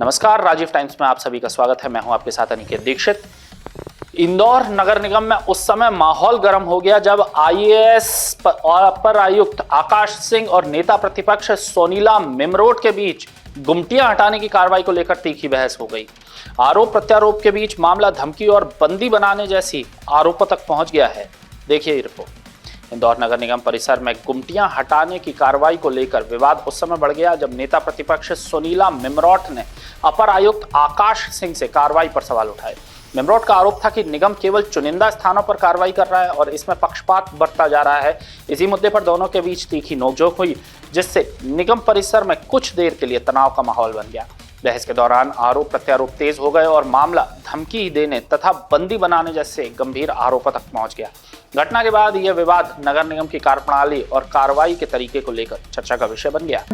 नमस्कार, राजीव टाइम्स में आप सभी का स्वागत है। मैं हूं आपके साथ अनिकेत दीक्षित। इंदौर नगर निगम में उस समय माहौल गर्म हो गया जब आईएएस और अपर आयुक्त आकाश सिंह और नेता प्रतिपक्ष सोनीला मिमरोट के बीच गुमटियां हटाने की कार्रवाई को लेकर तीखी बहस हो गई। आरोप प्रत्यारोप के बीच मामला धमकी और बंदी बनाने जैसी आरोपों तक पहुंच गया है। देखिए ये रिपोर्ट। इंदौर नगर निगम परिसर में गुमटियां हटाने की कार्रवाई को लेकर विवाद उस समय बढ़ गया जब नेता प्रतिपक्ष सोनीला मिमरोट ने अपर आयुक्त आकाश सिंह से कार्रवाई पर सवाल उठाए। मिमरोट का आरोप था कि निगम केवल चुनिंदा स्थानों पर कार्रवाई कर रहा है और इसमें पक्षपात बरता जा रहा है। इसी मुद्दे पर दोनों के बीच तीखी नोकझोंक हुई, जिससे निगम परिसर में कुछ देर के लिए तनाव का माहौल बन गया। बहस के दौरान आरोप प्रत्यारोप तेज हो गए और मामला धमकी देने तथा बंदी बनाने जैसे गंभीर आरोपों तक पहुंच गया। घटना के बाद यह विवाद नगर निगम की कार्यप्रणाली और कार्रवाई के तरीके को लेकर चर्चा का विषय बन गया।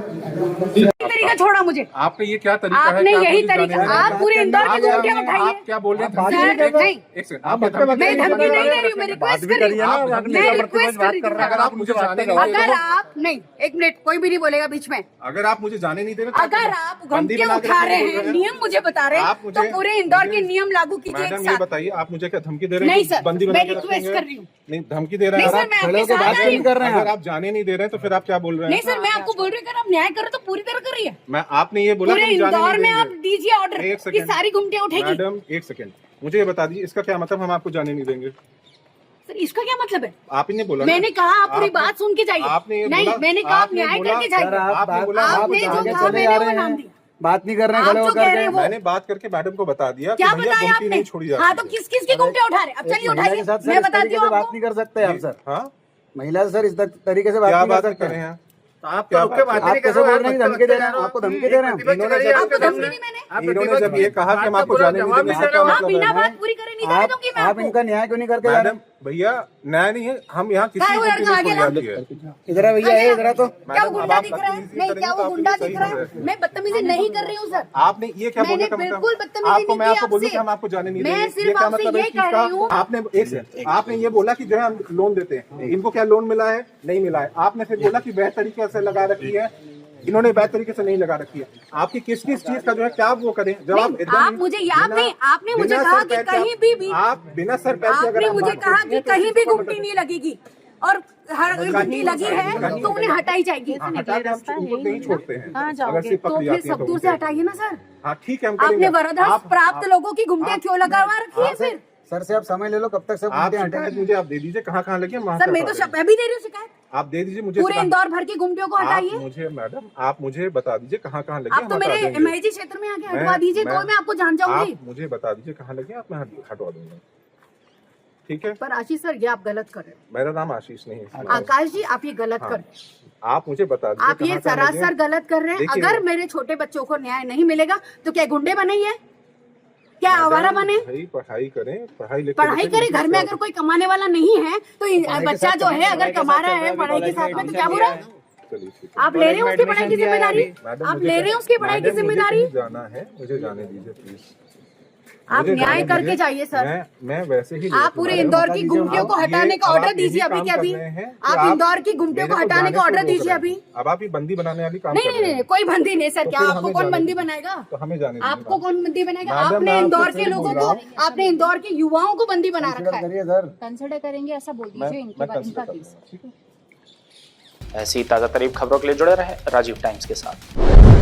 तरीका छोड़ा मुझे। आपने ये क्या तरीका है? आपने यही तरीका, आप पूरे इंदौर की गुमटियां उठाइए। आप क्या बोल रहे हैं? नहीं, एक सेकंड, आप धमकी मैं धमकी नहीं दे रही हूँ, मैं रिक्वेस्ट कर रही हूँ। मैं रिक्वेस्ट कर रही हूँ। अगर आप मुझे जाने अगर आप नहीं, एक मिनट, कोई भी नहीं बोलेगा बीच में। अगर आप मुझे जाने नहीं दे रहे, अगर आप गुमटियां उठा रहे हैं, नियम मुझे बता रहे हैं, तो पूरे इंदौर के नियम लागू कीजिए एक मैडम ये साथ। बताइए, आप मुझे क्या धमकी दे रहे हैं? नहीं सर, बंदी मैं रिक्वेस्ट कर रही हूँ। नहीं, धमकी दे रहे हैं। नहीं सर, मैं आपके साथ आ रही हूँ। अगर आप जाने नहीं दे रहे हैं तो फिर आप क्या बोल रहे हैं? नहीं सर, मैं आपको बोल रही हूँ, अगर आप न्याय करो तो पूरी तरह करिए। मैं आपने ये बोला पूरे कि जाने इंदौर नहीं में आप देंगे। दीजिए ऑर्डर एक कि सेकंड। सारी गुमटियां उठेगी। मैडम एक सेकंड, मुझे ये बता दीजिए, इसका क्या मतलब हम आपको जाने नहीं देंगे? सर इसका क्या मतलब है? आप ही ने बोला। मैंने कहा आप पूरी बात सुन के जाइए। आपने नहीं, मैंने कहा आप न्याय करके जाइए। आपने बोला आपने जो कहा मैंने वो नाम दिया। बात नहीं कर रहे हैं, आप खड़े जो होकर कह रहे हैं वो मैंने बात करके मैडम को बता दिया क्या कि भैया बताया गुमटी आपने? नहीं छोड़ी जाती हाँ तो किस किस की गुमटियां उठा रहे? अब चलिए उठाइए, मैं बताती हूँ बात आपको। नहीं कर सकते आप सर। हाँ, महिला से सर इस तरीके से क्या बात नहीं बात कर सकते कर रहे हैं? आप क्या तो बात नहीं आप कर कैसे बोल रहे हैं? धमकी दे रहे हैं, आपको धमकी दे रहे हैं। आपको धमकी नहीं मैंने। इन्होंने जब ये कहा कि हम आपको जाने नहीं देंगे, इसका क्या आप मतलब बिना है? बात पूरी करे नहीं जाने दूंगी मैं आप आपको। इनका न्याय क्यों नहीं करके जा रहे मैडम भैया, न्याय नहीं है, हम यहाँ किसी क्या को वो लड़का आगे नहीं ला? छोड़ी जाती है। हैं? इधर है भैया, ये इधर है तो क्या वो मैडम, गुंडा अब दिख आप रहा है? बदतमीजी नहीं, करेंगे क्या तो वो आपके गुंडा लिए दिख सही रहा है? है। मैं बदतमीजी नहीं कर रही हूँ सर। आपने ये क्या बोलने मैंने का मतलब? बिल्कुल बदतमीजी आपको नहीं मैं की आपको बोलूँ आपसे। कि हम आपको जाने नहीं मैं देंगे, सिर्फ ये क्या आपसे मतलब है ये इस कह चीज का? रही हूँ। आपने एक सेकंड, आपने ये बोला कि जो है हम लोन देते हैं, इनको क्या लोन मिला है? नहीं मिला है। आपने फिर बोला कि वह तरीके से लगा रखी है, इन्होंने वह तरीके से नहीं लगा रखी है। आपकी किस किस चीज का जो है क्या वो करें? जब आप नहीं, आप मुझे याद नहीं, आपने मुझे कहा कि कहीं भी आप बिना सर पैर के अगर आपने आप मुझे बात कहा करते कि हैं तो कहीं इस भी चीज का गुमटी नहीं लगेगी और हर गुमटी लगी है तो उन्हें हटाई जाएगी। हाँ, हटा के हम उनको नहीं छोड़ते हैं। कहाँ अगर जाओगे? सिर्फ तो पकड़ी फिर जाती है सब तो दूर से उनके। हटाइए ना सर। हाँ ठीक है, हम आपने करेंगे। वरदान प्राप्त लोगों की गुमटियां क्यों लगवा रखी है फिर? सर से आप समय ले लो, कब तक सब आप गुमटियां शिकायत हटेंगी? मुझे आप दे दीजिए, कहाँ कहाँ लगी है वहाँ सर से मैं तो हटा देंगे। मैं भी दे रही हूँ शिकायत। आप दे दीजिए मुझे पूरे शिकायत। इंदौर भर की गुमटियों को आप हटाइए। मुझे मैडम, आप मुझे बता दीजिए कहाँ कहाँ लगी है, आप तो हम हटा मेरे देंगे। एमआईजी क्षेत्र में आके हटवा दीजिए तो मैं आपको जान जाऊंगी। आप मुझे बता दीजिए कहाँ लगी है, आप मैं हटवा दूंगा। ठीक है, पर आशीष सर ये आप गलत कर रहे हो। मेरा नाम आशीष नहीं है। आकाश जी आप ये गलत कर रहे हो। आप मुझे बता दीजिए आप ये कहाँ कहाँ लगी है। सरासर गलत कर रहे हैं। देखिए, अगर मेरे छोटे बच्चों को न्याय नहीं मिलेगा तो क्या गुंडे बनेंगे? क्या आवारा बने? भाई पढ़ाई करें, पढ़ाई पढ़ाई करे। घर में अगर कोई कमाने वाला नहीं है तो बच्चा जो है अगर कमा रहा है पढ़ाई के साथ में तो क्या बुरा है? चलिए ठीक आप ले रहे हो उसकी पढ़ाई की जिम्मेदारी? मैडम, आप मुझे ले रहे हो उसकी पढ़ाई की मैडम, मुझे जिम्मेदारी? कहीं जाना है, मुझे जाने दीजिए प्लीज। आप मुझे न्याय जाने करके दीजिए। जाइए सर। मैं वैसे ही आप पूरे इंदौर की गुमटियों को हटाने का ऑर्डर दीजिए अभी के अभी। आप इंदौर की गुमटियों को हटाने का ऑर्डर दीजिए अभी। अब आप ही बंदी बनाने वाली काम नहीं कर नहीं रहे नहीं, हैं। कोई बंदी नहीं सर। तो क्या फिर आपको हमें कौन जाने बंदी दीजिए। बनाएगा? तो हमें जाने दीजिए। आपको कौन बंदी बनाएगा? मैडम, आपने मैं इंदौर आपको के फिर लोगों बोल को, रहा आपने इंदौर के युवाओं को बंदी बना रखा है। करिए सर। कंसिडर करेंगे ऐसा बोल मैं दीजिए इनका कंसिडर केस। करूंगा, ठीक है। ऐसी ताजा तरीब खबरों के लिए जुड़े रहे राजीव टाइम्स के साथ।